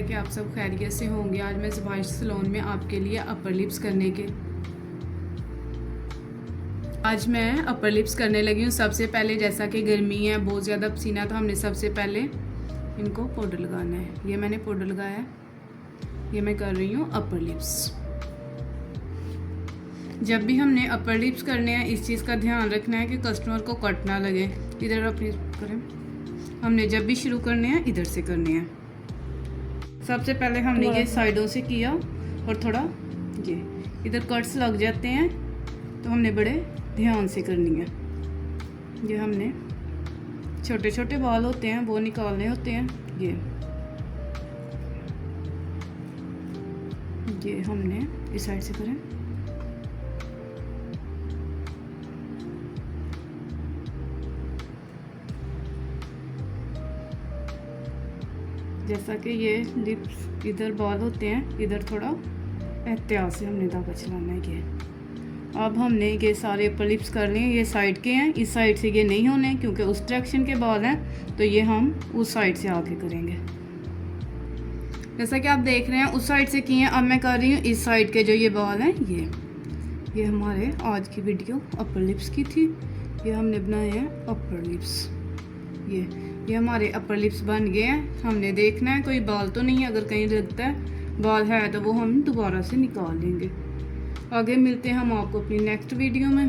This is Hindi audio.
है कि आप सब खैरियत से होंगे। आज मैं ज़ुबाइश सैलून में आपके लिए अपर लिप्स करने लगी हूँ। सबसे पहले जैसा कि गर्मी है, बहुत ज़्यादा पसीना, तो हमने सबसे पहले इनको पाउडर लगाना है। ये मैंने पाउडर लगाया है, ये मैं कर रही हूँ अपर लिप्स। जब भी हमने अपर लिप्स करने हैं इस चीज़ का ध्यान रखना है कि कस्टमर को कट ना लगे। इधर अपनी करें, हमने जब भी शुरू करने हैं इधर से करने हैं। सबसे पहले हमने ये साइडों से किया और थोड़ा ये इधर कट्स लग जाते हैं, तो हमने बड़े ध्यान से करनी है। ये हमने छोटे छोटे बाल होते हैं वो निकालने होते हैं। ये हमने इस साइड से करें। जैसा कि ये लिप्स इधर बाल होते हैं, इधर थोड़ा एहतियात से हमने धागा चलाना है। ये अब हमने ये सारे अपर लिप्स कर लिए। ये साइड के हैं, इस साइड से ये नहीं होने क्योंकि उस डायरेक्शन के बाल हैं, तो ये हम उस साइड से आके करेंगे। जैसा कि आप देख रहे हैं उस साइड से किए हैं, अब मैं कर रही हूँ इस साइड के जो ये बाल हैं। ये हमारे आज की वीडियो अपर लिप्स की थी। ये हमने बनाए हैं अपर लिप्स। ये हमारे अपर लिप्स बन गए हैं। हमने देखना है कोई बाल तो नहीं है, अगर कहीं लगता है बाल है तो वो हम दोबारा से निकाल लेंगे। आगे मिलते हैं हम आपको अपनी नेक्स्ट वीडियो में।